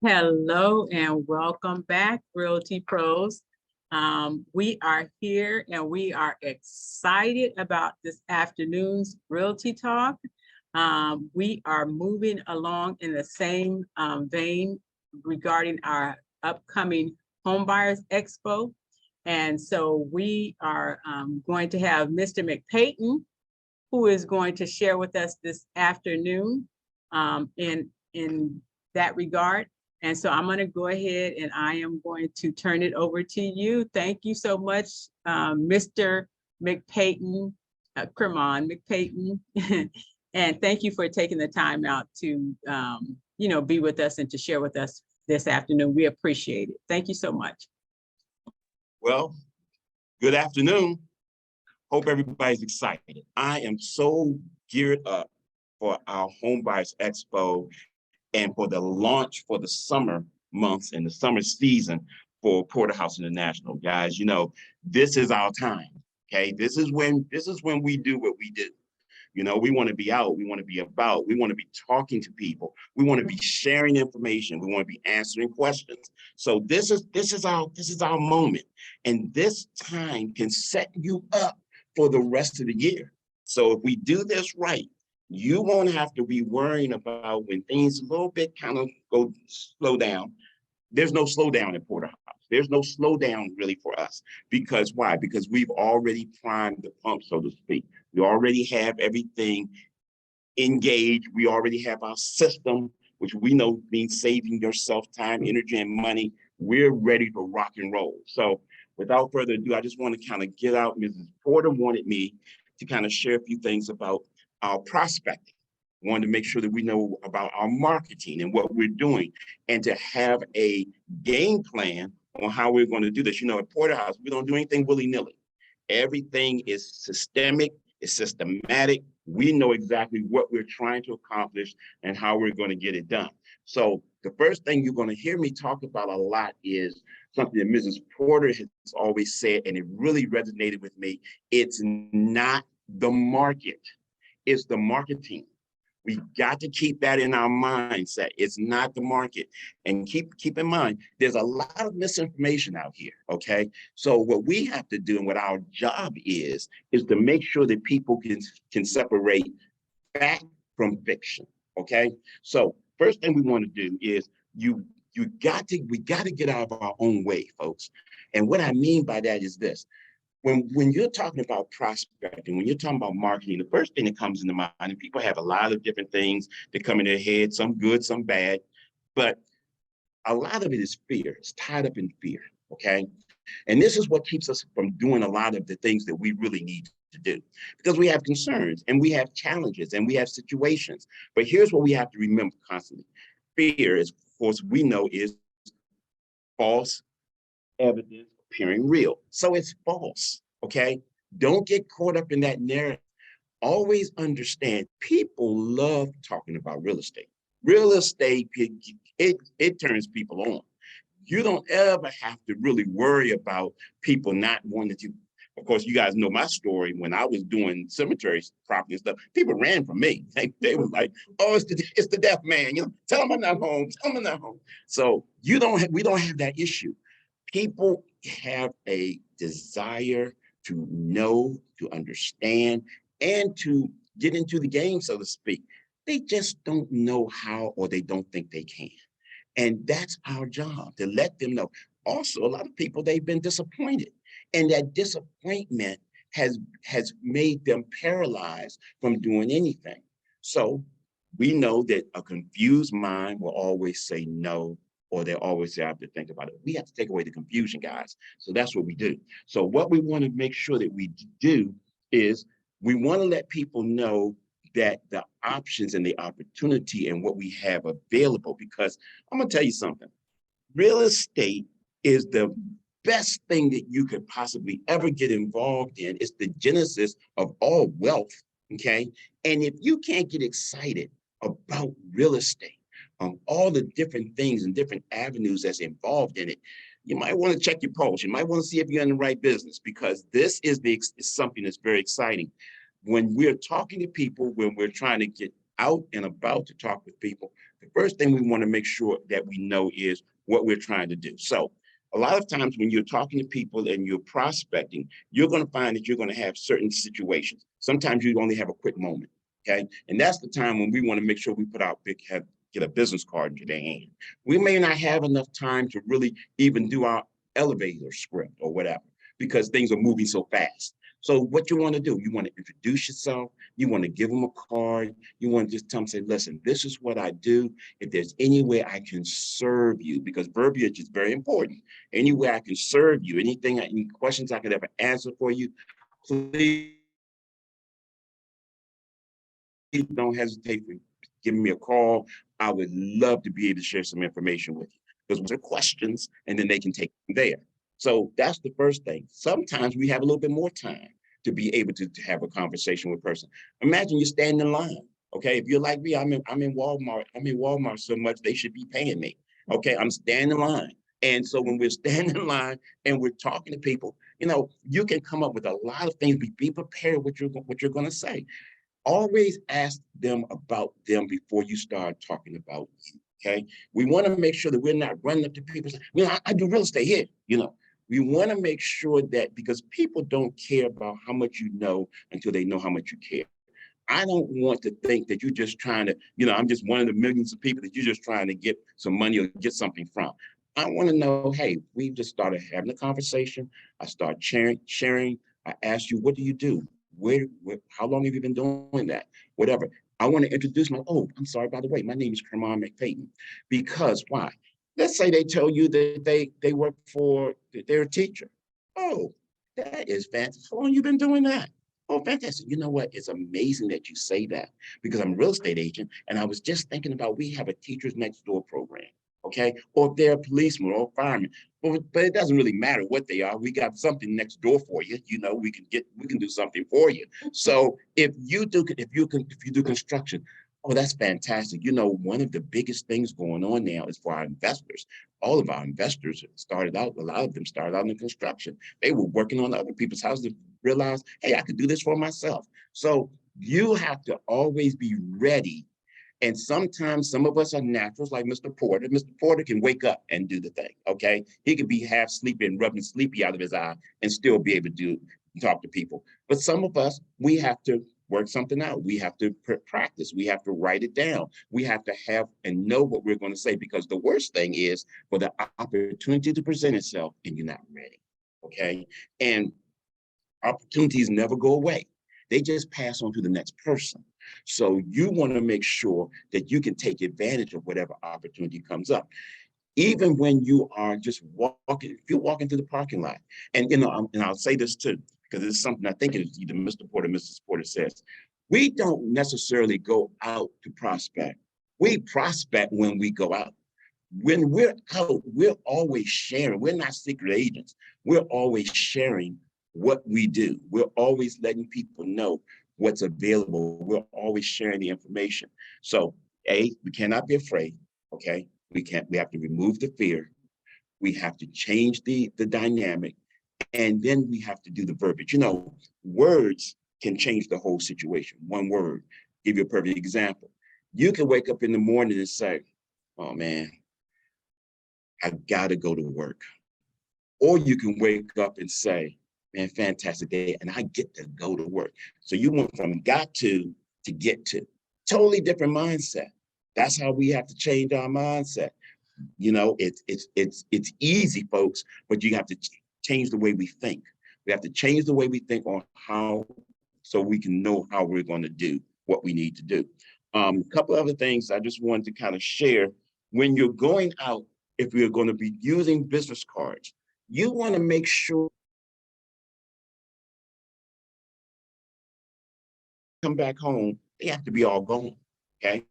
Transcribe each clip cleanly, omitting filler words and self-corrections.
Hello and welcome back, Realty Pros. We are here and we are excited about this afternoon's Realty Talk. We are moving along in the same vein regarding our upcoming Homebuyers Expo. And so we are going to have Mr. McPayton, who is going to share with us this afternoon in that regard. And so I'm going to go ahead and I am going to turn it over to you. Thank you so much, Mr. McPayton, Cremon McPayton. And thank you for taking the time out to, be with us and to share with us this afternoon. We appreciate it. Thank you so much. Well, good afternoon. Hope everybody's excited. I am so geared up for our Homebuyers Expo and for the launch for the summer months and the summer season for Porterhouse International. Guys, this is our time. Okay, this is when we do what we do. We want to be out, we want to be about, we want to be talking to people, we want to be sharing information, we want to be answering questions. So this is our moment, and this time can set you up for the rest of the year. So if we do this right, you won't have to be worrying about when things a little bit kind of go slow down. There's no slowdown in Porterhouse. There's no slowdown really for us. Because why? Because we've already primed the pump, so to speak. We already have everything engaged. We already have our system, which we know means saving yourself time, energy, and money. We're ready to rock and roll. So without further ado, I just want to kind of get out. Mrs. Porter wanted me to kind of share a few things about our prospecting. Wanted to make sure that we know about our marketing and what we're doing, and to have a game plan on how we're going to do this. At Porterhouse, we don't do anything willy-nilly. Everything is systemic, it's systematic. We know exactly what we're trying to accomplish and how we're going to get it done. So the first thing you're going to hear me talk about a lot is something that Mrs. Porter has always said, and it really resonated with me. It's not the market, it's the marketing. We got to keep that in our mindset. It's not the market. And keep in mind, there's a lot of misinformation out here, okay? So what we have to do and what our job is to make sure that people can separate fact from fiction, okay? So first thing we want to do is we got to get out of our own way, folks. And what I mean by that is this. When you're talking about prospecting, when you're talking about marketing, the first thing that comes into mind, and people have a lot of different things that come in their head, some good, some bad, but a lot of it is fear. It's tied up in fear, okay? And this is what keeps us from doing a lot of the things that we really need to do, because we have concerns and we have challenges and we have situations. But here's what we have to remember constantly. Fear is, of course, we know is false evidence appearing real. So it's false, okay? Don't get caught up in that narrative. Always understand, people love talking about real estate. Real estate, it turns people on. You don't ever have to really worry about people not wanting to. Of course, you guys know my story. When I was doing cemetery property and stuff, people ran from me. They were like, "Oh, it's the deaf man. Tell them I'm not home. Tell them I'm not home." So we don't have that issue. People have a desire to know, to understand, and to get into the game, so to speak. They just don't know how, or they don't think they can. And that's our job, to let them know. Also, a lot of people, they've been disappointed. And that disappointment has made them paralyzed from doing anything. So we know that a confused mind will always say no, or they always have to think about it. We have to take away the confusion, guys. So that's what we do. So what we want to make sure that we do is we want to let people know that the options and the opportunity and what we have available, because I'm going to tell you something. Real estate is the best thing that you could possibly ever get involved in. It's the genesis of all wealth, okay? And if you can't get excited about real estate, all the different things and different avenues that's involved in it, you might want to check your pulse. You might want to see if you're in the right business, because this is something that's very exciting. When we're talking to people, when we're trying to get out and about to talk with people, the first thing we want to make sure that we know is what we're trying to do. So a lot of times when you're talking to people and you're prospecting, you're going to find that you're going to have certain situations. Sometimes you only have a quick moment. Okay. And that's the time when we want to make sure we put our get a business card into their hand. We may not have enough time to really even do our elevator script or whatever, because things are moving so fast. So what you want to do, you want to introduce yourself, you want to give them a card, you want to just tell them, say, listen, this is what I do. If there's any way I can serve you, because verbiage is very important. Any way I can serve you, any questions I could ever answer for you, please don't hesitate for giving me a call. I would love to be able to share some information with you, because they're questions and then they can take them there. So that's the first thing. Sometimes we have a little bit more time to be able to have a conversation with a person. Imagine you're standing in line. Okay, if you're like me, I'm in Walmart. I'm in Walmart so much they should be paying me. Okay, I'm standing in line. And so when we're standing in line and we're talking to people, you can come up with a lot of things. Be prepared what you're going to say. Always ask them about them before you start talking about you. Okay. We want to make sure that we're not running up to people saying, I do real estate here. We want to make sure that, because people don't care about how much you know until they know how much you care. I don't want to think that you're just trying to, I'm just one of the millions of people that you're just trying to get some money or get something from. I want to know, hey, we just started having a conversation. I start sharing. I ask you, what do you do? Where, how long have you been doing that? Whatever. I want to introduce I'm sorry, by the way, my name is Kermon McPayton. Because why? Let's say they tell you that they work they're a teacher. Oh, that is fantastic. How long you been doing that? Oh, fantastic. You know what? It's amazing that you say that, because I'm a real estate agent and I was just thinking about, we have a teachers next door program. Okay. Or if they're a policeman or a fireman. But it doesn't really matter what they are. We got something next door for you. We can do something for you. So if you do construction, oh, that's fantastic. One of the biggest things going on now is for our investors. All of our investors a lot of them started out in construction. They were working on other people's houses and realized, hey, I could do this for myself. So you have to always be ready. And sometimes some of us are naturals, like Mr. Porter. Mr. Porter can wake up and do the thing, okay? He can be half sleepy and rubbing sleepy out of his eye and still be able to talk to people. But some of us, we have to work something out. We have to practice. We have to write it down. We have to have and know what we're going to say, because the worst thing is for the opportunity to present itself and you're not ready, okay? And opportunities never go away. They just pass on to the next person. So you want to make sure that you can take advantage of whatever opportunity comes up. Even when you are just walking, if you're walking through the parking lot, and and I'll say this too, because it's something I think it's either Mr. Porter or Mrs. Porter says, we don't necessarily go out to prospect. We prospect when we go out. When we're out, we're always sharing. We're not secret agents. We're always sharing what we do. We're always letting people know what's available. We're always sharing the information. So, we cannot be afraid. Okay, we have to remove the fear. We have to change the dynamic, and then we have to do the verbiage. Words can change the whole situation. One word. Give you a perfect example. You can wake up in the morning and say, oh man, I gotta go to work. Or you can wake up and say, man, fantastic day, and I get to go to work. So you went from got to get to. Totally different mindset. That's how we have to change our mindset. It's easy, folks, but you have to change the way we think. We have to change the way we think on how, so we can know how we're going to do what we need to do. A couple other things I just wanted to kind of share. When you're going out, if you're going to be using business cards, you want to make sure come back home, they have to be all gone. Okay.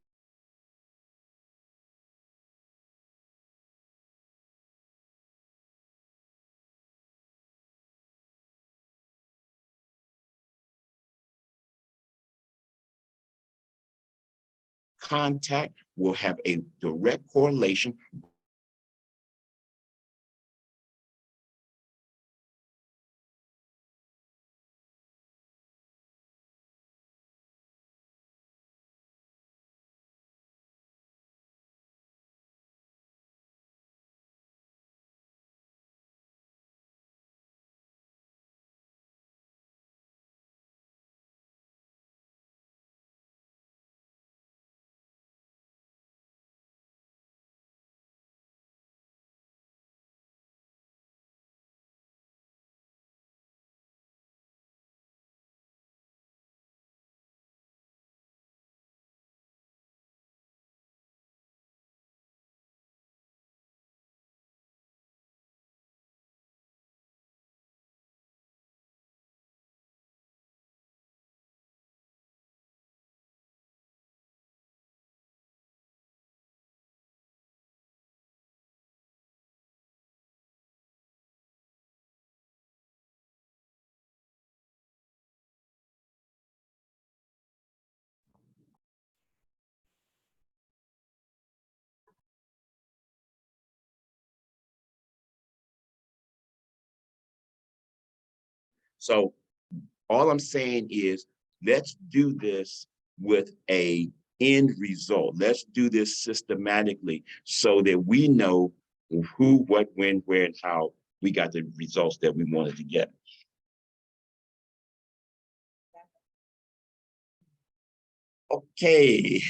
Contact will have a direct correlation So all I'm saying is, let's do this with a end result. Let's do this systematically so that we know who, what, when, where, and how we got the results that we wanted to get. Okay.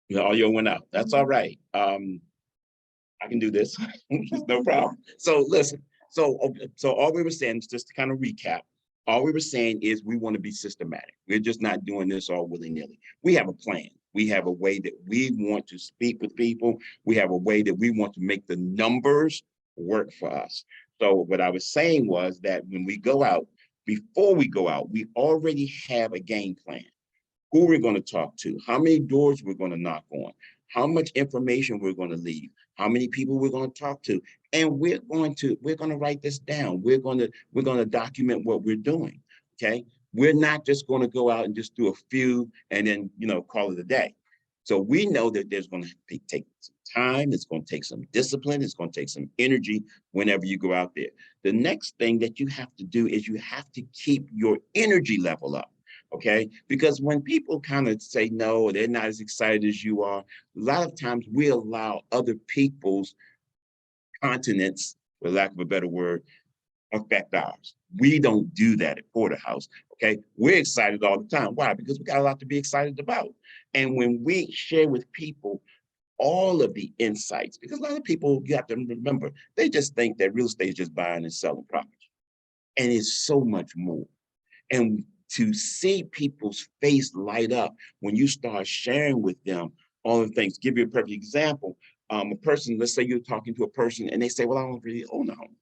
The audio went out. That's all right. I can do this. No problem. So listen, so all we were saying, just to kind of recap, all we were saying is we want to be systematic. We're just not doing this all willy-nilly. We have a plan. We have a way that we want to speak with people. We have a way that we want to make the numbers work for us. So what I was saying was that when we go out, before we go out, we already have a game plan. Who we're going to talk to, how many doors we're going to knock on, how much information we're going to leave, how many people we're going to talk to, and we're going to write this down. We're going to document what we're doing. Okay, we're not just going to go out and just do a few and then call it a day. So we know that there's going to take some time. It's going to take some discipline. It's going to take some energy whenever you go out there. The next thing that you have to do is you have to keep your energy level up. Okay, because when people kind of say no, they're not as excited as you are, a lot of times we allow other people's continents, for lack of a better word, affect ours. We don't do that at Porterhouse. Okay, we're excited all the time. Why? Because we got a lot to be excited about. And when we share with people all of the insights, because a lot of people, you have to remember, they just think that real estate is just buying and selling property. And it's so much more. And to see people's face light up when you start sharing with them all the things. Give you a perfect example. A person, let's say you're talking to a person and they say, well, I don't really own a home.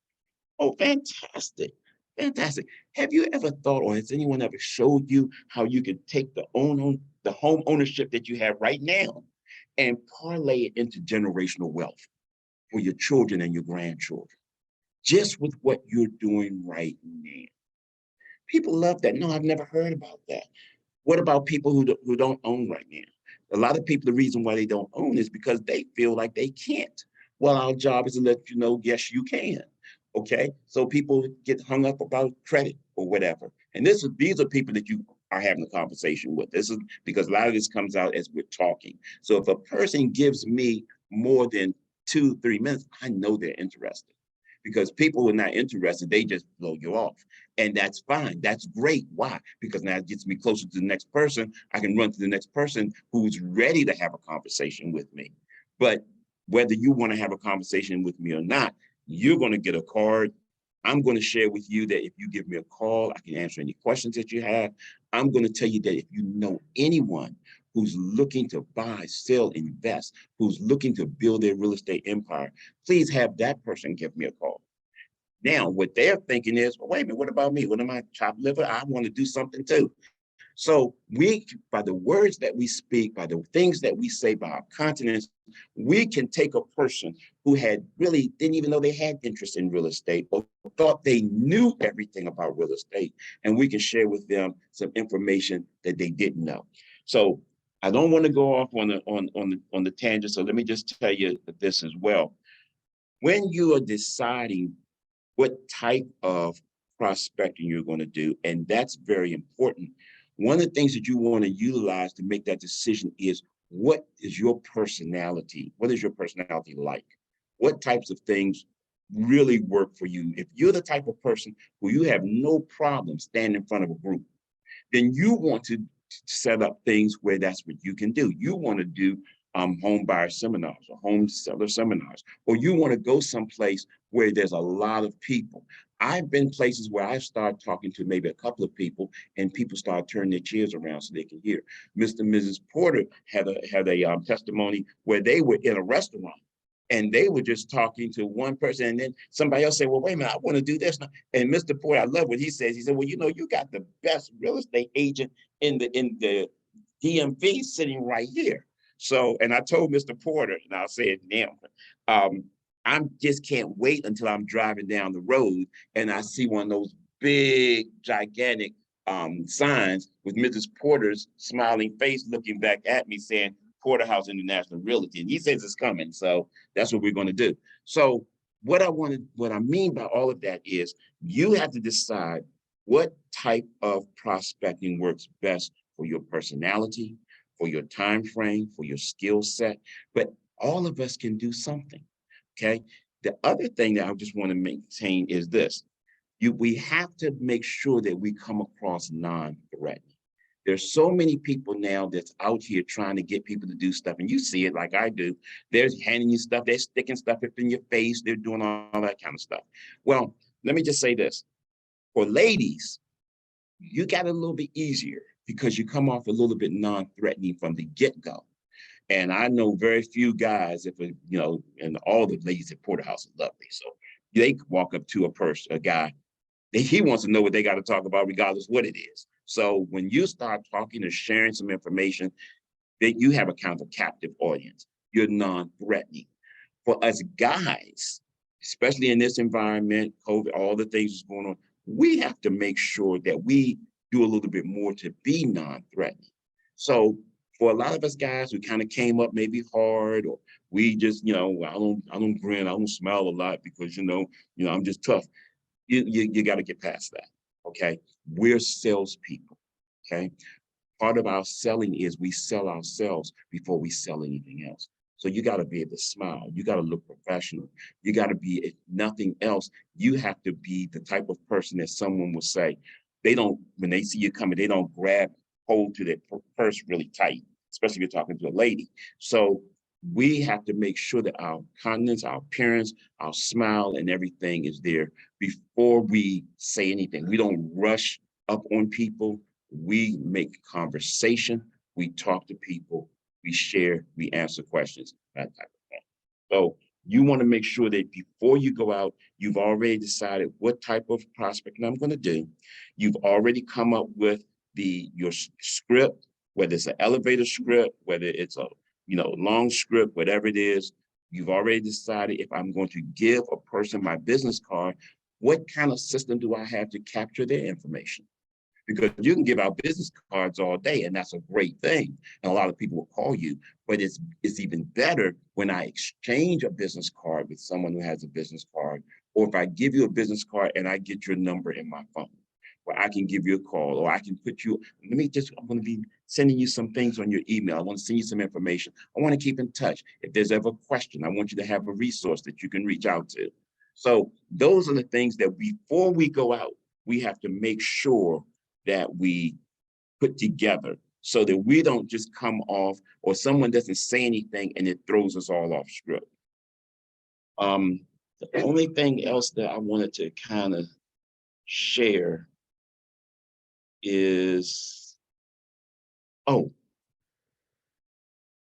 Oh, fantastic. Fantastic. Have you ever thought, or has anyone ever showed you how you could take the home ownership that you have right now and parlay it into generational wealth for your children and your grandchildren, just with what you're doing right now? People love that. No, I've never heard about that. What about people who don't own right now? A lot of people, the reason why they don't own is because they feel like they can't. Well, our job is to let you know, yes, you can. Okay, so people get hung up about credit or whatever. And these are people that you are having a conversation with. This is because a lot of this comes out as we're talking. So if a person gives me more than 2-3 minutes, I know they're interested. Because people who are not interested, they just blow you off. And that's fine. That's great. Why? Because now it gets me closer to the next person. I can run to the next person who's ready to have a conversation with me. But whether you want to have a conversation with me or not, you're going to get a card. I'm going to share with you that if you give me a call, I can answer any questions that you have. I'm going to tell you that if you know anyone who's looking to buy, sell, invest, who's looking to build their real estate empire, please have that person give me a call. Now, what they're thinking is, well, wait a minute, what about me? What am I, chopped liver? I want to do something too. So we, by the words that we speak, by the things that we say, by our continents, we can take a person who had really didn't even know they had interest in real estate or thought they knew everything about real estate, and we can share with them some information that they didn't know. So I don't want to go off on the tangent. So let me just tell you this as well. When you are deciding what type of prospecting you're going to do, and that's very important. One of the things that you want to utilize to make that decision is, what is your personality? What is your personality like? What types of things really work for you? If you're the type of person who you have no problem standing in front of a group, then you want to set up things where that's what you can do. You want to do home buyer seminars or home seller seminars, or you want to go someplace where there's a lot of people. I've been places where I start talking to maybe a couple of people and people start turning their chairs around so they can hear. Mr. and Mrs. Porter had a testimony where they were in a restaurant and they were just talking to one person, and then somebody else said, well, wait a minute, I want to do this now. And Mr. Porter, I love what he says. He said, well, you got the best real estate agent in the DMV sitting right here. So, and I told Mr. Porter, and I'll say it now, I just can't wait until I'm driving down the road and I see one of those big, gigantic signs with Mrs. Porter's smiling face looking back at me saying, Porterhouse International Realty. And he says it's coming. So that's what we're going to do. So what I mean by all of that is you have to decide what type of prospecting works best for your personality, for your time frame, for your skill set. But all of us can do something. Okay. The other thing that I just want to maintain is this. We have to make sure that we come across non-threatening. There's so many people now that's out here trying to get people to do stuff, and you see it like I do. They're handing you stuff, they're sticking stuff up in your face, they're doing all that kind of stuff. Well, let me just say this. For ladies, you got it a little bit easier because you come off a little bit non-threatening from the get-go. And I know very few guys, and all the ladies at Porterhouse are lovely. So they walk up to a guy, he wants to know what they got to talk about, regardless what it is. So when you start talking and sharing some information, that you have a kind of a captive audience. You're non-threatening. For us guys, especially in this environment, COVID, all the things that's going on, we have to make sure that we do a little bit more to be non-threatening. So for a lot of us guys who kind of came up maybe hard, or we just, I don't grin, I don't smile a lot because, I'm just tough. You got to get past that. Okay. We're salespeople. Okay. Part of our selling is we sell ourselves before we sell anything else. So you got to be able to smile. You got to look professional. You got to be, if nothing else, you have to be the type of person that someone will say, when they see you coming, they don't grab hold to their purse really tight, especially if you're talking to a lady. So we have to make sure that our countenance, our appearance, our smile, and everything is there before we say anything. We don't rush up on people. We make conversation. We talk to people. We share. We answer questions. That type of thing. So you want to make sure that before you go out, you've already decided what type of prospecting I'm going to do. You've already come up with your script, whether it's an elevator script, whether it's a long script, whatever it is. You've already decided if I'm going to give a person my business card, what kind of system do I have to capture their information? Because you can give out business cards all day, and that's a great thing. And a lot of people will call you, but it's even better when I exchange a business card with someone who has a business card, or if I give you a business card and I get your number in my phone, where I can give you a call, or I can I'm going to be sending you some things on your email. I want to send you some information. I want to keep in touch. If there's ever a question, I want you to have a resource that you can reach out to. So those are the things that before we go out, we have to make sure that we put together so that we don't just come off, or someone doesn't say anything and it throws us all off script. The only thing else that I wanted to kind of share is,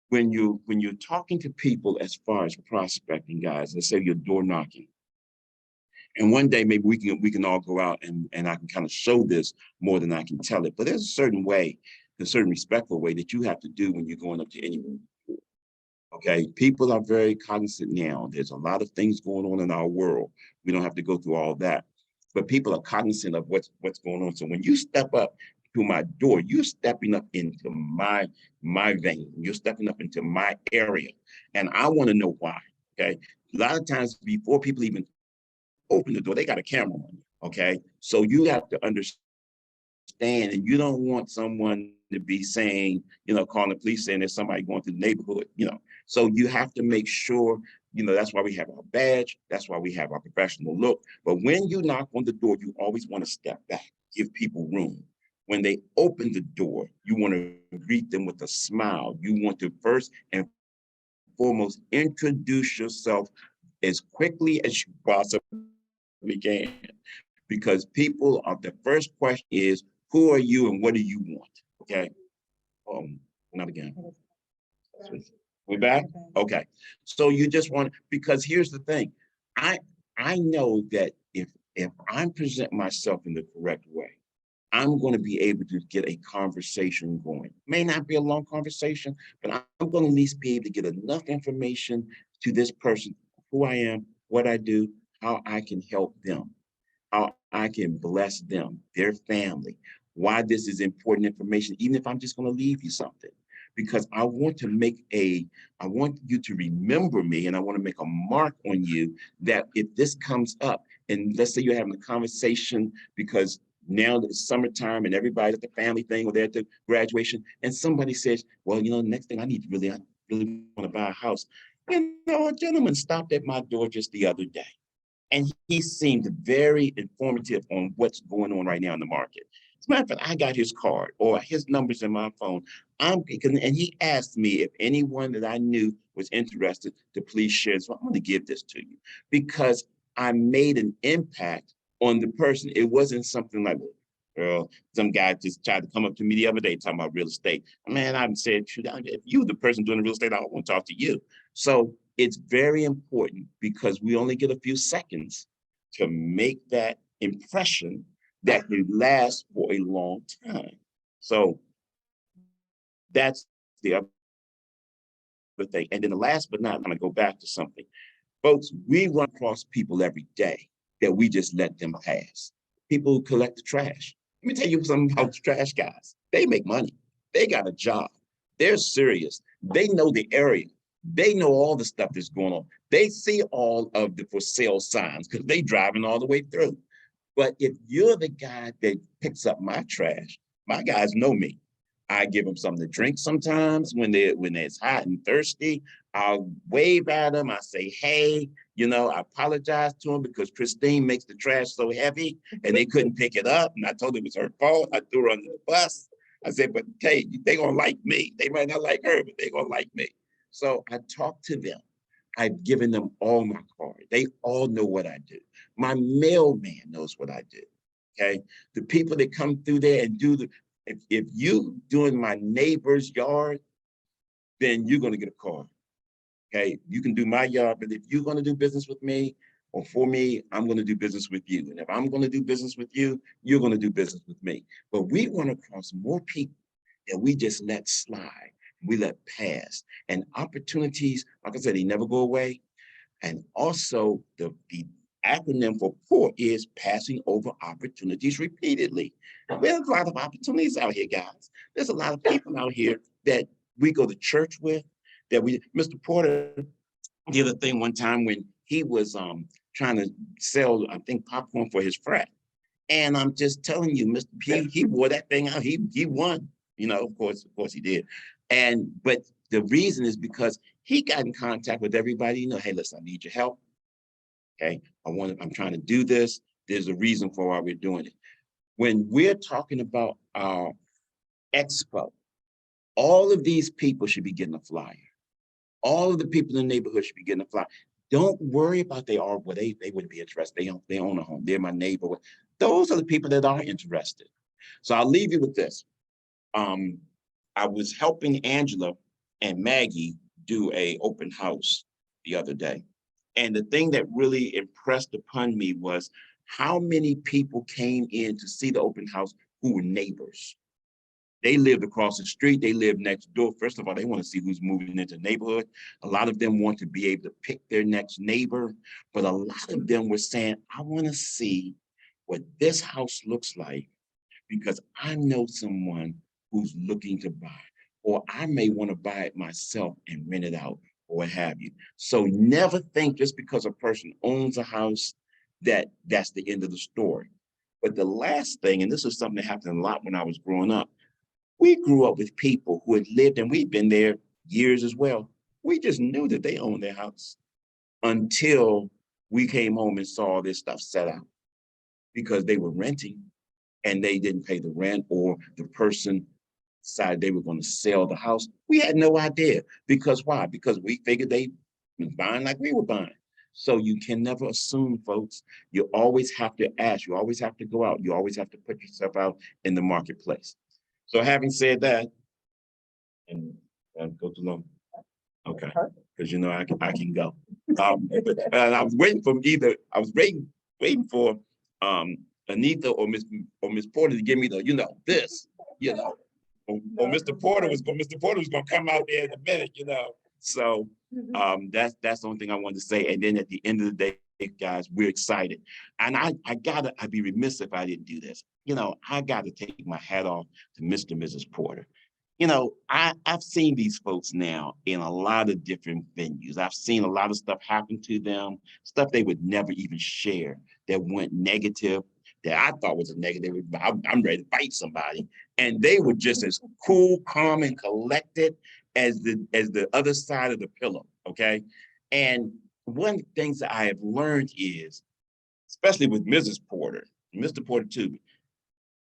when you're talking to people as far as prospecting, guys, let's say you're door knocking. And one day maybe we can all go out and I can kind of show this more than I can tell it. But there's a certain way, a certain respectful way that you have to do when you're going up to anyone. Okay, people are very cognizant now. There's a lot of things going on in our world. We don't have to go through all that, but people are cognizant of what's going on. So when you step up to my door, you're stepping up into my vein. You're stepping up into my area, and I want to know why. Okay, a lot of times before people even open the door, they got a camera on you. Okay, so you have to understand, and you don't want someone to be saying, calling the police saying there's somebody going through the neighborhood, So you have to make sure, that's why we have our badge. That's why we have our professional look. But when you knock on the door, you always want to step back, give people room. When they open the door, you want to greet them with a smile. You want to first and foremost introduce yourself as quickly as you possibly can. Because people are, the first question is, who are you and what do you want? Okay. Not again. We back? Okay. So you just want, because here's the thing. I know that if I'm presenting myself in the correct way, I'm going to be able to get a conversation going. May not be a long conversation, but I'm going to at least be able to get enough information to this person, who I am, what I do, how I can help them, how I can bless them, their family, why this is important information, even if I'm just going to leave you something. because I want you to remember me, and I want to make a mark on you that if this comes up, and let's say you're having a conversation because now that it's summertime and everybody's at the family thing or they're at the graduation, and somebody says, well, next thing I really want to buy a house. A gentleman stopped at my door just the other day, and he seemed very informative on what's going on right now in the market. As a matter of fact, I got his card or his numbers in my phone. And he asked me if anyone that I knew was interested to please share. So I'm going to give this to you because I made an impact on the person. It wasn't something like, girl, some guy just tried to come up to me the other day talking about real estate. Man, I said, if you the person doing the real estate, I don't want to talk to you. So it's very important because we only get a few seconds to make that impression that can last for a long time. So that's the other thing. And then the last but not, I'm going to go back to something. Folks, we run across people every day that we just let them pass. People who collect the trash. Let me tell you something about the trash guys. They make money. They got a job. They're serious. They know the area. They know all the stuff that's going on. They see all of the for sale signs because they driving all the way through. But if you're the guy that picks up my trash, my guys know me. I give them something to drink sometimes when it's hot and thirsty. I'll wave at them. I say, hey, I apologize to them because Christine makes the trash so heavy and they couldn't pick it up. And I told them it was her fault. I threw her under the bus. I said, but hey, they're going to like me. They might not like her, but they're going to like me. So I talk to them. I've given them all my cards. They all know what I do. My mailman knows what I do. Okay. The people that come through there and if you doing my neighbor's yard, then you're going to get a card. Okay. You can do my yard, but if you're going to do business with me or for me, I'm going to do business with you. And if I'm going to do business with you, you're going to do business with me. But we run across more people that we just let slide. We let pass. And opportunities, like I said, they never go away. And also the acronym for POUR is passing over opportunities repeatedly. There's a lot of opportunities out here, guys. There's a lot of people out here that we go to church with, Mr. Porter did a thing one time when he was trying to sell, I think, popcorn for his frat. And I'm just telling you, Mr. P, he wore that thing out. He won, of course he did. But the reason is because he got in contact with everybody, hey, listen, I need your help. Okay, I'm trying to do this. There's a reason for why we're doing it. When we're talking about our expo, all of these people should be getting a flyer. All of the people in the neighborhood should be getting a flyer. Don't worry about they wouldn't be interested. They own a home. They're my neighbor. Those are the people that are interested. So I'll leave you with this. I was helping Angela and Maggie do a open house the other day. And the thing that really impressed upon me was how many people came in to see the open house who were neighbors. They lived across the street. They lived next door. First of all, they want to see who's moving into the neighborhood. A lot of them want to be able to pick their next neighbor. But a lot of them were saying, I want to see what this house looks like because I know someone who's looking to buy, or I may want to buy it myself and rent it out or what have you. So never think just because a person owns a house that's the end of the story. But the last thing, and this is something that happened a lot when I was growing up, we grew up with people who had lived, and we'd been there years as well. We just knew that they owned their house until we came home and saw this stuff set out because they were renting and they didn't pay the rent, or the person decided they were going to sell the house. We had no idea. Because why? Because we figured they were buying like we were buying. So you can never assume, folks. You always have to ask. You always have to go out. You always have to put yourself out in the marketplace. So having said that, and go too long. Okay, because I can go. I was waiting for Anita or Miss Porter to give me the this, or Mr. Porter was going to come out there in a minute, So that's the only thing I wanted to say. And then at the end of the day, guys, we're excited. And I'd be remiss if I didn't do this. I gotta take my hat off to Mr. and Mrs. Porter. you know, I've seen these folks now in a lot of different venues. I've seen a lot of stuff happen to them, stuff they would never even share that went negative, that I thought was a negative. I'm ready to fight somebody. And they were just as cool, calm, and collected as the other side of the pillow. Okay. And one of the things that I have learned is, especially with Mrs. Porter, Mr. Porter too,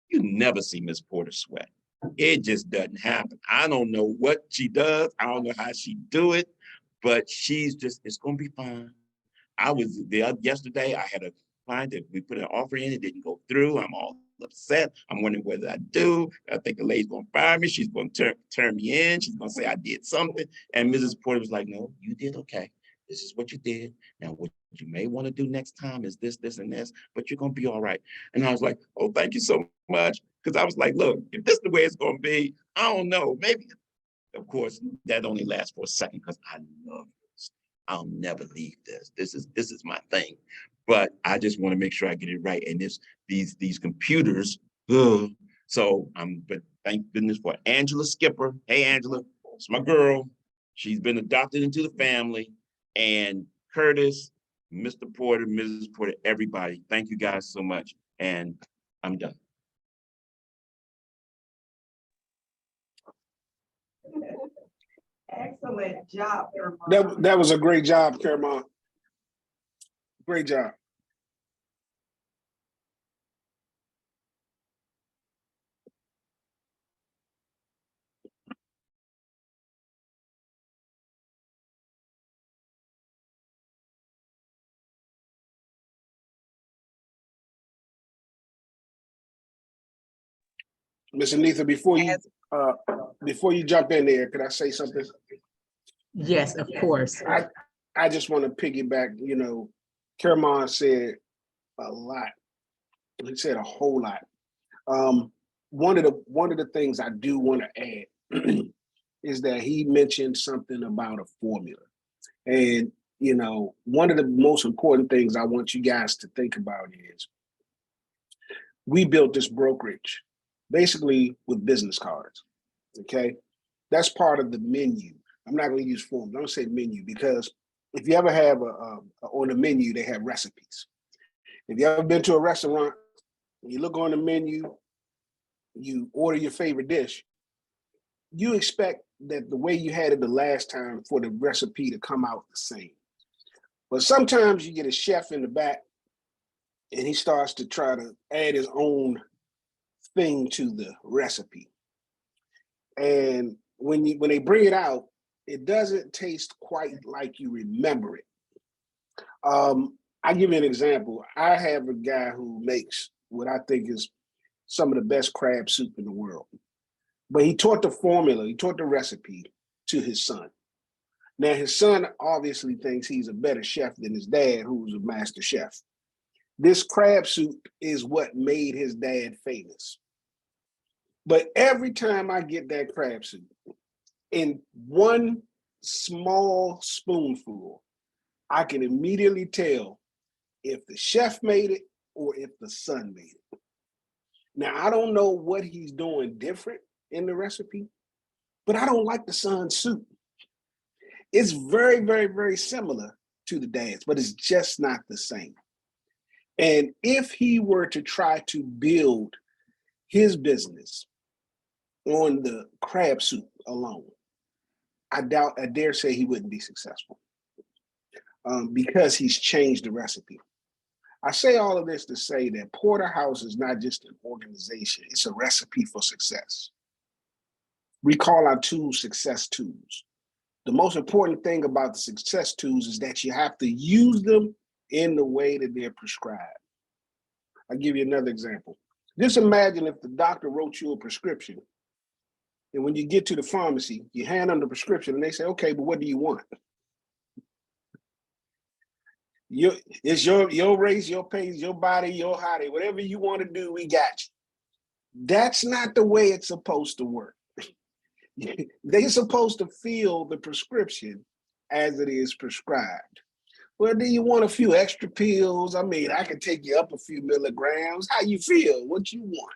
you never see Miss Porter sweat. It just doesn't happen. I don't know what she does. I don't know how she do it, but she's just, it's gonna be fine. I was there yesterday. I had a client that we put an offer in, it didn't go through. I'm all upset. I'm wondering whether I do. I think the lady's gonna fire me. She's gonna turn me in. She's gonna say I did something. And Mrs. Porter was like, no, you did okay. This is what you did. Now, what you may want to do next time is this, this, and this, but you're gonna be all right. And I was like, oh, thank you so much. Because I was like, look, if this is the way it's gonna be, I don't know. Maybe, of course, that only lasts for a second because I love this. I'll never leave this. This is my thing. But I just want to make sure I get it right. And these computers, ugh. So but thank goodness for Angela Skipper. Hey Angela, it's my girl. She's been adopted into the family. And Curtis, Mr. Porter, Mrs. Porter, everybody, thank you guys so much. And I'm done. Excellent job, That was a great job, Kermon. Great job. Ms. Anitha, before you jump in there, could I say something? Yes, of course. I just want to piggyback, you know, Kermon said a lot. He said a whole lot. One of the things I do want to add is that he mentioned something about a formula. And, you know, one of the most important things I want you guys to think about is we built this brokerage basically with business cards, okay? That's part of the menu. I'm not going to use forms. Don't say menu, because if you ever have on the menu, they have recipes. If you ever been to a restaurant, you look on the menu, you order your favorite dish, you expect that the way you had it the last time for the recipe to come out the same. But sometimes you get a chef in the back and he starts to try to add his own thing to the recipe. And when they bring it out, it doesn't taste quite like you remember it. I'll give you an example. I have a guy who makes what I think is some of the best crab soup in the world. But he taught the formula, he taught the recipe to his son. Now, his son obviously thinks he's a better chef than his dad, who's a master chef. This crab soup is what made his dad famous. But every time I get that crab soup, in one small spoonful, I can immediately tell if the chef made it or if the son made it. Now, I don't know what he's doing different in the recipe, but I don't like the son's soup. It's very, very, very similar to the dad's, but it's just not the same. And if he were to try to build his business on the crab soup alone, I dare say he wouldn't be successful because he's changed the recipe. I say all of this to say that Porterhouse is not just an organization, it's a recipe for success. We call our tools success tools. The most important thing about the success tools is that you have to use them in the way that they're prescribed. I'll give you another example. Just imagine if the doctor wrote you a prescription, and when you get to the pharmacy, you hand them the prescription and they say, okay, but what do you want? It's your race, your pace, your body, your hobby, whatever you want to do, we got you. That's not the way it's supposed to work. They're supposed to fill the prescription as it is prescribed. Well, do you want a few extra pills? I mean, I can take you up a few milligrams. How you feel? What you want?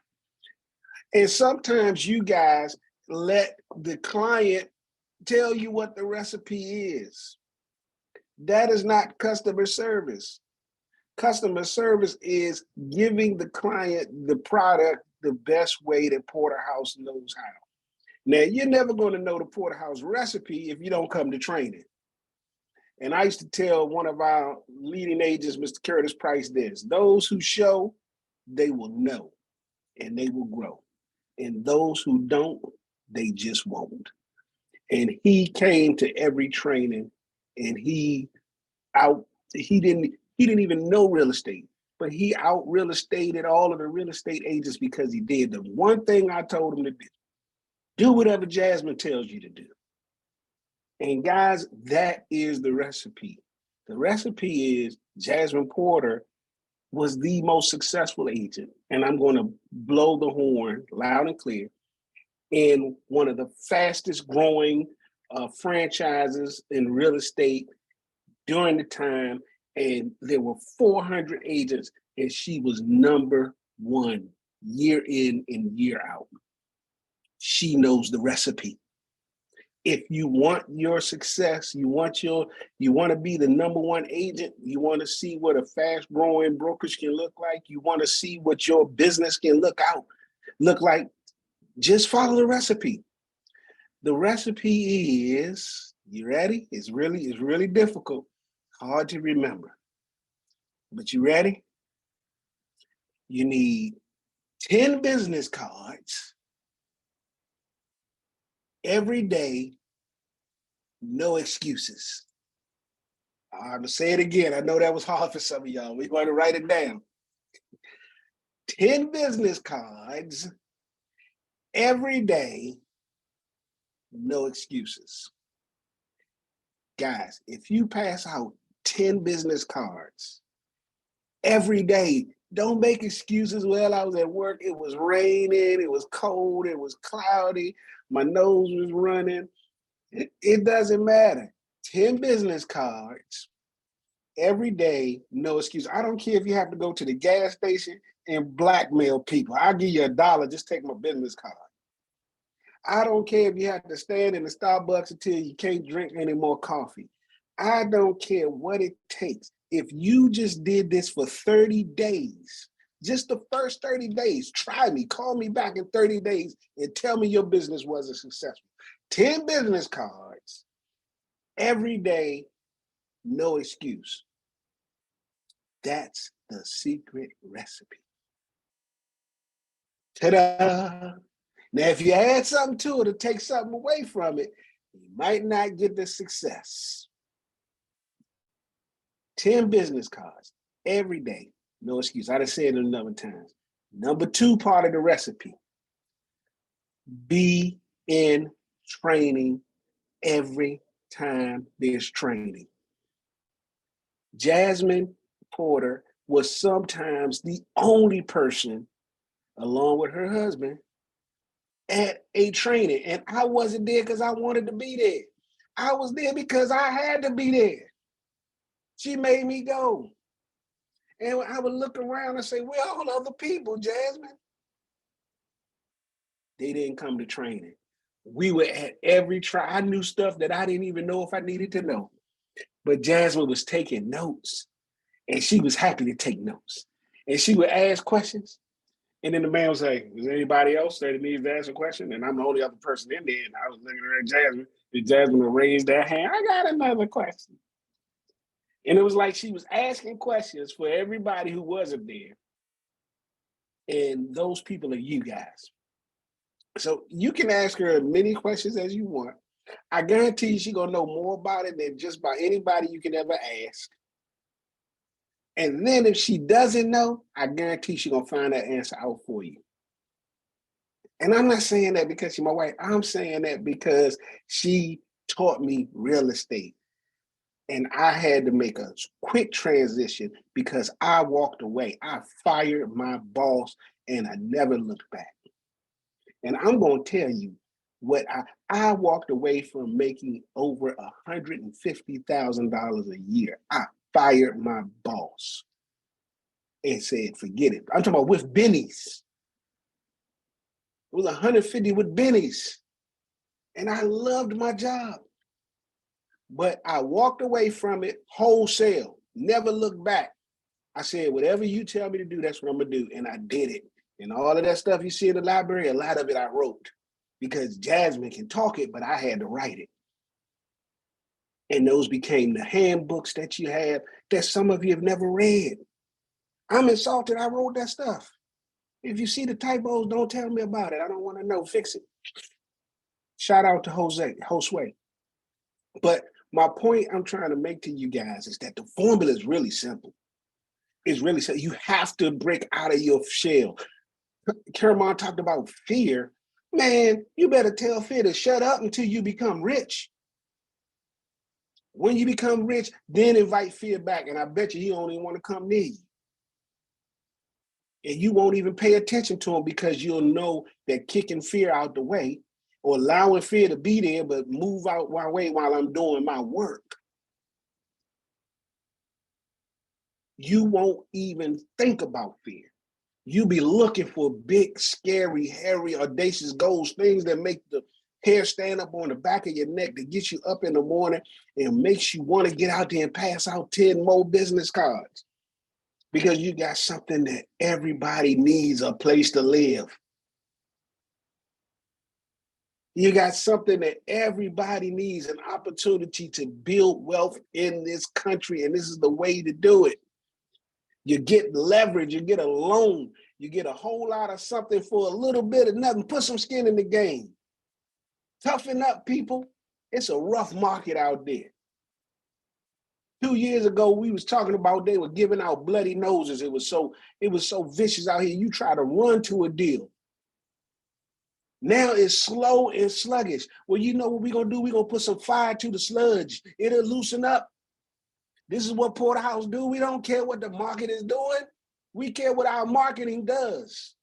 And sometimes you guys let the client tell you what the recipe is. That is not customer service. Customer service is giving the client the product the best way that Porterhouse knows how. Now, you're never going to know the Porterhouse recipe if you don't come to training. And I used to tell one of our leading agents, Mr. Curtis Price, this: those who show, they will know and they will grow. And those who don't, they just won't. And he came to every training, and he didn't even know real estate, but he out real estated all of the real estate agents because he did the one thing I told him to do whatever Jasmine tells you to do. And guys, that is the recipe. The recipe is Jasmine Porter was the most successful agent, and I'm going to blow the horn loud and clear, in one of the fastest growing franchises in real estate during the time. And there were 400 agents, and she was number one year in and year out. She knows the recipe. If you want your success, you want to be the number one agent, you want to see what a fast growing brokerage can look like, you want to see what your business can look like, just follow the recipe. The recipe is, you ready? It's really difficult, hard to remember. But you ready? You need 10 business cards every day, no excuses. I'm gonna say it again. I know that was hard for some of y'all. We're going to write it down. 10 business cards every day, no excuses. Guys, if you pass out 10 business cards every day, don't make excuses. Well, I was at work, it was raining, it was cold, it was cloudy, my nose was running. It doesn't matter. 10 business cards every day, no excuse. I don't care if you have to go to the gas station and blackmail people. I'll give you $1, just take my business card. I don't care if you have to stand in the Starbucks until you can't drink any more coffee. I don't care what it takes. If you just did this for 30 days, just the first 30 days, try me, call me back in 30 days and tell me your business wasn't successful. 10 business cards every day, no excuse. That's the secret recipe. Ta-da! Now, if you add something to it or take something away from it, you might not get the success. 10 business cards every day, no excuse. I done said it a number of times. Number 2 part of the recipe, be in training every time there's training. Jasmine Porter was sometimes the only person, along with her husband, at a training. And I wasn't there because I wanted to be there. I was there because I had to be there. She made me go. And I would look around and say, we're all other people, Jasmine. They didn't come to training. We were at every I knew stuff that I didn't even know if I needed to know. But Jasmine was taking notes, and she was happy to take notes. And she would ask questions. And then the man would say, is there anybody else that needs to ask a question? And I'm the only other person in there. And I was looking at Jasmine, and Jasmine would raise their hand. I got another question. And it was like she was asking questions for everybody who wasn't there. And those people are you guys. So you can ask her as many questions as you want. I guarantee you she's going to know more about it than just about anybody you can ever ask. And then if she doesn't know, I guarantee she's going to find that answer out for you. And I'm not saying that because she's my wife. I'm saying that because she taught me real estate. And I had to make a quick transition because I walked away. I fired my boss and I never looked back. And I'm going to tell you what I walked away from making over $150,000 a year. I fired my boss and said, forget it. I'm talking about with Benny's. It was 150 with Benny's. and I loved my job. But I walked away from it wholesale, never looked back. I said, whatever you tell me to do, that's what I'm gonna do. And I did it. And all of that stuff you see in the library, a lot of it I wrote because Jasmine can talk it, but I had to write it. And those became the handbooks that you have that some of you have never read. I'm insulted I wrote that stuff. If you see the typos, don't tell me about it. I don't want to know. Fix it. Shout out to Josue. But my point I'm trying to make to you guys is that the formula is really simple. It's really simple. You have to break out of your shell. Caramon talked about fear. Man, you better tell fear to shut up until you become rich. When you become rich, then invite fear back. And I bet you he don't even want to come near you. And you won't even pay attention to him because you'll know that kicking fear out the way or allowing fear to be there, but move out my way while I'm doing my work. You won't even think about fear. You be looking for big, scary, hairy, audacious goals, things that make the hair stand up on the back of your neck, that gets you up in the morning and makes you want to get out there and pass out 10 more business cards. Because you got something that everybody needs, a place to live. You got something that everybody needs, an opportunity to build wealth in this country, and this is the way to do it. You get leverage, you get a loan, you get a whole lot of something for a little bit of nothing. Put some skin in the game. Toughen up, people. It's a rough market out there. 2 years ago, we was talking about they were giving out bloody noses. It was so vicious out here. You try to run to a deal. Now it's slow and sluggish. Well, you know what we're gonna do? We're gonna put some fire to the sludge. It'll loosen up. This is what Porterhouse do. We don't care what the market is doing. We care what our marketing does.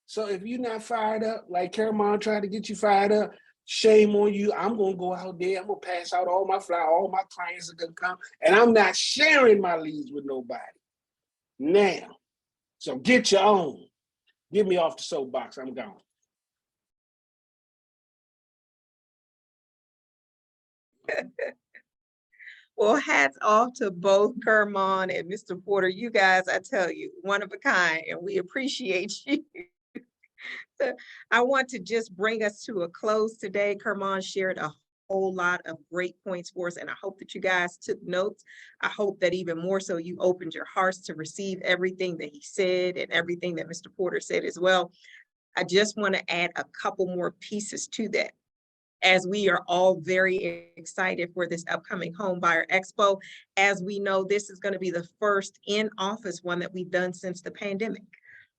So if you're not fired up, like Caramon tried to get you fired up, shame on you. I'm gonna go out there. I'm gonna pass out all my flyers. All my clients are gonna come, and I'm not sharing my leads with nobody. Now, so get your own. Get me off the soapbox. I'm gone. Well, hats off to both Kermon and Mr. Porter. You guys, I tell you, one of a kind, and we appreciate you. I want to just bring us to a close today. Kermon shared a whole lot of great points for us, and I hope that you guys took notes. I hope that even more so you opened your hearts to receive everything that he said and everything that Mr. Porter said as well. I just want to add a couple more pieces to that, as we are all very excited for this upcoming Home Buyer Expo. As we know, this is going to be the first in-office one that we've done since the pandemic.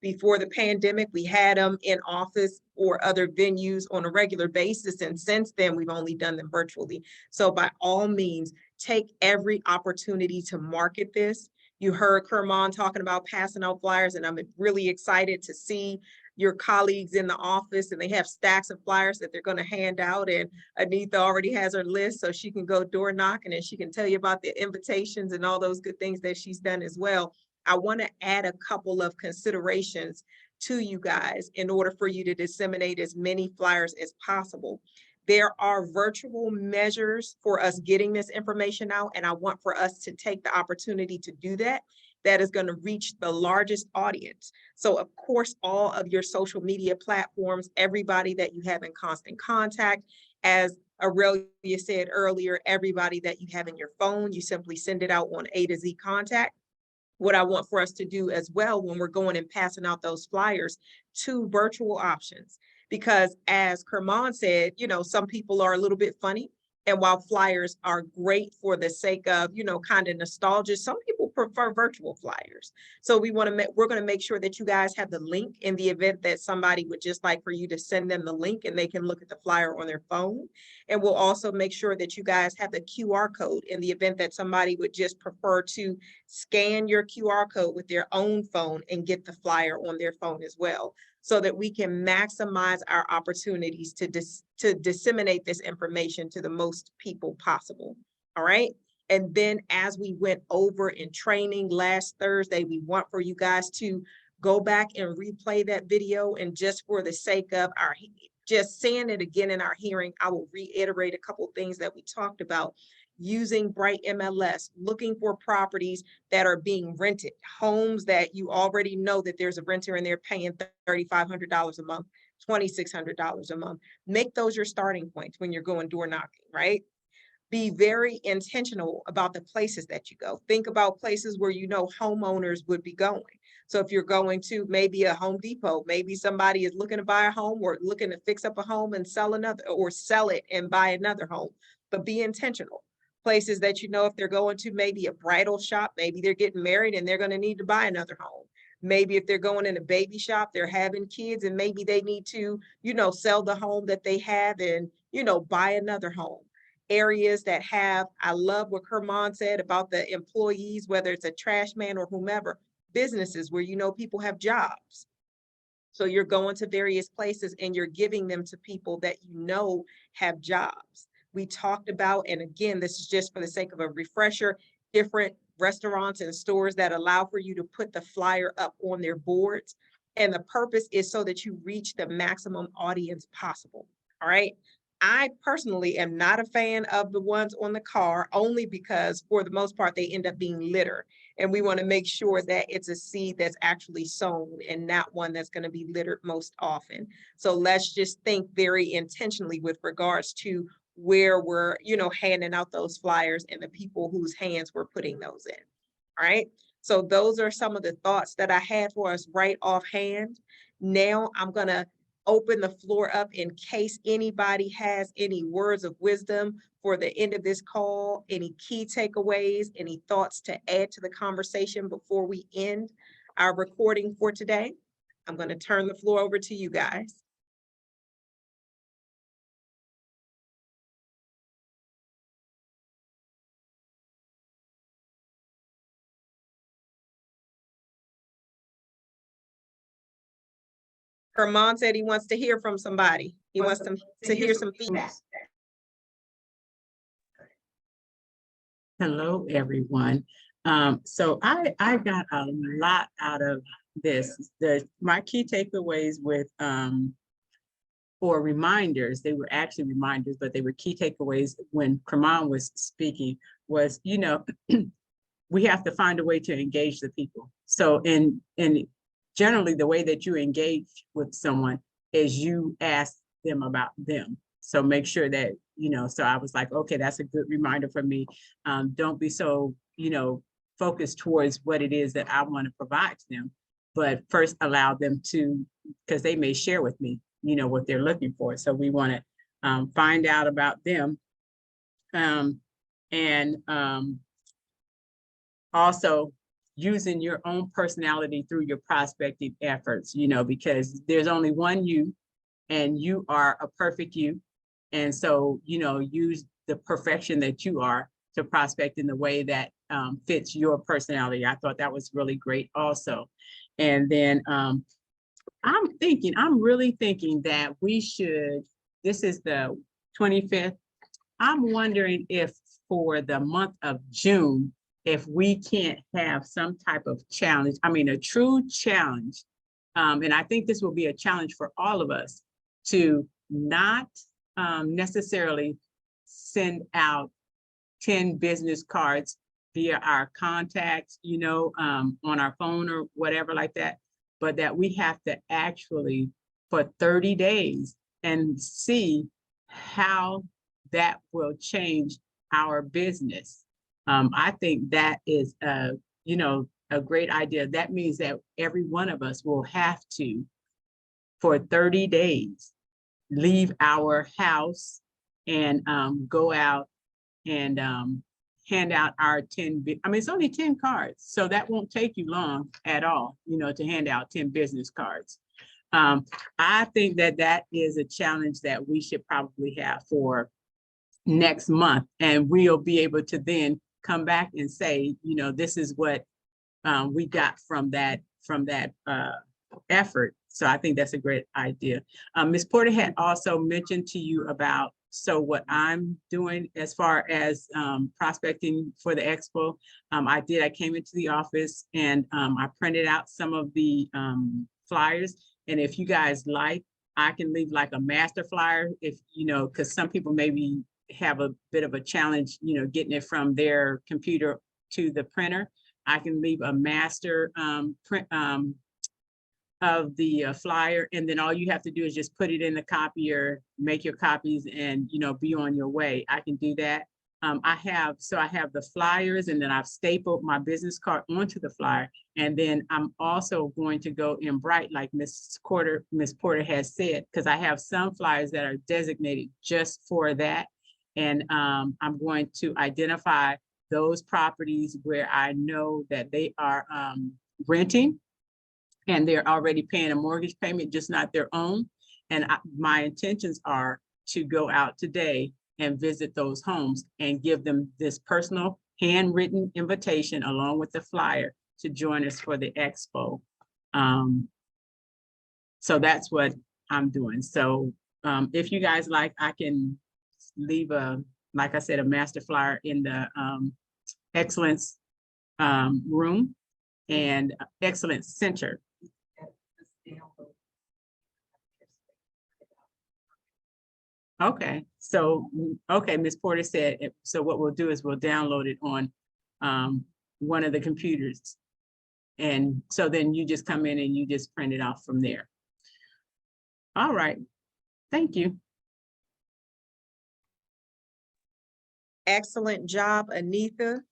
Before the pandemic, we had them in office or other venues on a regular basis, and since then, we've only done them virtually. So by all means, take every opportunity to market this. You heard Kermon talking about passing out flyers, and I'm really excited to see your colleagues in the office, and they have stacks of flyers that they're going to hand out. And Anita already has her list, so she can go door knocking and she can tell you about the invitations and all those good things that she's done as well. I want to add a couple of considerations to you guys in order for you to disseminate as many flyers as possible. There are virtual measures for us getting this information out, and I want for us to take the opportunity to do that. That is going to reach the largest audience. So of course, all of your social media platforms, everybody that you have in constant contact, as Aurelia said earlier, everybody that you have in your phone, you simply send it out on A to Z contact. What I want for us to do as well when we're going and passing out those flyers, 2 virtual options. Because as Kermon said, you know, some people are a little bit funny. And while flyers are great for the sake of, you know, kind of nostalgia, some people prefer virtual flyers. So we're going to make sure that you guys have the link in the event that somebody would just like for you to send them the link and they can look at the flyer on their phone. And we'll also make sure that you guys have the QR code in the event that somebody would just prefer to scan your QR code with their own phone and get the flyer on their phone as well, so that we can maximize our opportunities to disseminate this information to the most people possible. All right. And then as we went over in training last Thursday, we want for you guys to go back and replay that video. And just for the sake of our just saying it again in our hearing, I will reiterate a couple of things that we talked about. Using Bright MLS, looking for properties that are being rented, homes that you already know that there's a renter and they're paying $3,500 a month, $2,600 a month. Make those your starting points when you're going door knocking, right? Be very intentional about the places that you go. Think about places where you know homeowners would be going. So if you're going to maybe a Home Depot, maybe somebody is looking to buy a home or looking to fix up a home and sell another, or sell it and buy another home, but be intentional. Places that you know, if they're going to maybe a bridal shop, maybe they're getting married and they're going to need to buy another home. Maybe if they're going in a baby shop, they're having kids and maybe they need to, you know, sell the home that they have and, you know, buy another home. Areas that have, I love what Kermon said about the employees, whether it's a trash man or whomever, businesses where you know people have jobs. So you're going to various places and you're giving them to people that you know have jobs. We talked about, and again, this is just for the sake of a refresher, different restaurants and stores that allow for you to put the flyer up on their boards. And the purpose is so that you reach the maximum audience possible. All right. I personally am not a fan of the ones on the car, only because for the most part, they end up being litter. And we want to make sure that it's a seed that's actually sown and not one that's going to be littered most often. So let's just think very intentionally with regards to where we're, you know, handing out those flyers and the people whose hands we're putting those in. All right. So those are some of the thoughts that I had for us right offhand. Now I'm going to open the floor up in case anybody has any words of wisdom for the end of this call, any key takeaways, any thoughts to add to the conversation before we end our recording for today. I'm going to turn the floor over to you guys. Herman said he wants to hear from somebody. He wants to hear some feedback. Hello, everyone. So I got a lot out of this. My key takeaways with or reminders, they were actually reminders, but they were key takeaways when Kraman was speaking was, you know, we have to find a way to engage the people. So in generally the way that you engage with someone is you ask them about them. So make sure that, you know, so I was like, okay, that's a good reminder for me. Don't be so, you know, focused towards what it is that I want to provide to them, but first allow them to, because they may share with me, you know, what they're looking for. So we want to find out about them. Also using your own personality through your prospecting efforts, you know, because there's only one you and you are a perfect you. And so, you know, use the perfection that you are to prospect in the way that fits your personality. I thought that was really great also. And then I'm really thinking that we should, this is the 25th. I'm wondering if for the month of June, if we can't have some type of challenge, I mean, a true challenge. And I think this will be a challenge for all of us to not necessarily send out 10 business cards via our contacts, you know, on our phone or whatever like that, but that we have to actually for 30 days and see how that will change our business. I think that is, you know, a great idea. That means that every one of us will have to, for 30 days, leave our house and go out and hand out our 10, I mean, it's only 10 cards, so that won't take you long at all, you know, to hand out 10 business cards. I think that that is a challenge that we should probably have for next month, and we'll be able to then come back and say, you know, this is what we got from that effort. So I think that's a great idea. Ms. Porter had also mentioned to you about, so what I'm doing as far as prospecting for the Expo. I came into the office and I printed out some of the flyers. And if you guys like, I can leave like a master flyer if, you know, because some people maybe have a bit of a challenge, you know, getting it from their computer to the printer. I can leave a master print of the flyer, and then all you have to do is just put it in the copier, make your copies, and, you know, be on your way. I can do that. I have the flyers, and then I've stapled my business card onto the flyer. And then I'm also going to go in bright, like Miss Porter has said, because I have some flyers that are designated just for that. And I'm going to identify those properties where I know that they are renting and they're already paying a mortgage payment, just not their own. And my intentions are to go out today and visit those homes and give them this personal handwritten invitation along with the flyer to join us for the expo. So that's what I'm doing. So if you guys like, I can leave like I said, a master flyer in the excellence room and excellence center. Okay, so, okay, Ms. Porter said, so what we'll do is we'll download it on one of the computers. And so then you just come in and you just print it off from there. All right, thank you. Excellent job, Anita.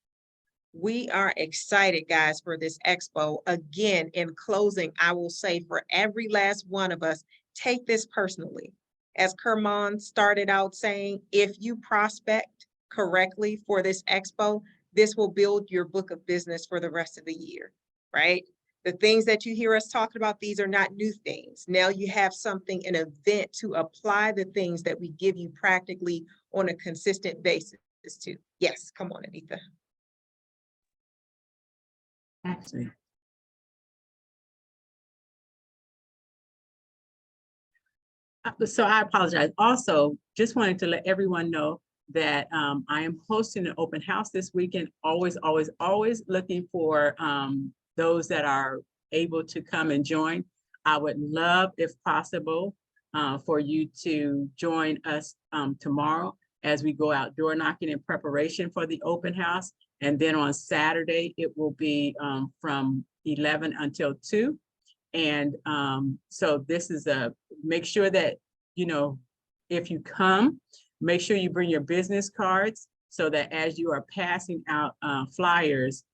We are excited, guys, for this expo. Again, in closing, I will say for every last one of us, take this personally. As Kermon started out saying, if you prospect correctly for this expo, this will build your book of business for the rest of the year, right? The things that you hear us talking about, these are not new things. Now you have something, an event to apply the things that we give you practically on a consistent basis to. Yes, come on, Anita. Actually. So I apologize. Also, just wanted to let everyone know that I am hosting an open house this weekend. Always looking for those that are able to come and join. I would love, if possible, for you to join us tomorrow as we go out door knocking in preparation for the open house. And then on Saturday, it will be from 11 until 2. And so this is make sure that, you know, if you come, make sure you bring your business cards so that as you are passing out flyers,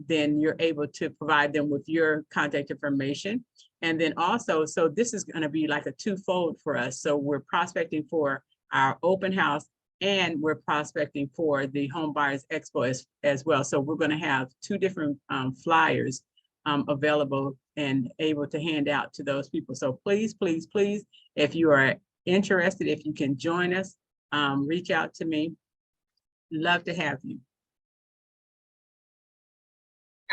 then you're able to provide them with your contact information. And then also, so this is going to be like a twofold for us. So we're prospecting for our open house and we're prospecting for the Home Buyers Expo as well. So we're going to have 2 different flyers available and able to hand out to those people. So please, please, please, if you are interested, if you can join us, reach out to me. Love to have you.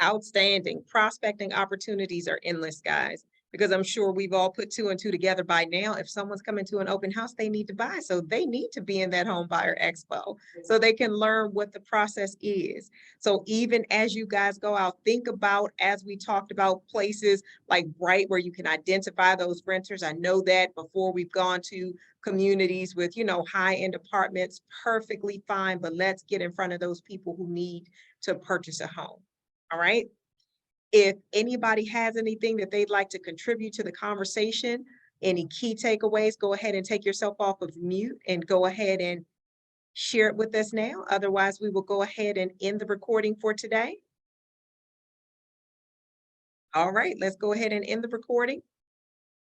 Outstanding. Prospecting opportunities are endless, guys, because I'm sure we've all put 2 and 2 together by now. If someone's coming to an open house, they need to buy. So they need to be in that Home Buyer Expo so they can learn what the process is. So even as you guys go out, think about, as we talked about, places like Bright where you can identify those renters. I know that before we've gone to communities with, you know, high-end apartments, perfectly fine, but let's get in front of those people who need to purchase a home. All right. If anybody has anything that they'd like to contribute to the conversation, any key takeaways, go ahead and take yourself off of mute and go ahead and share it with us now. Otherwise, we will go ahead and end the recording for today. All right, let's go ahead and end the recording.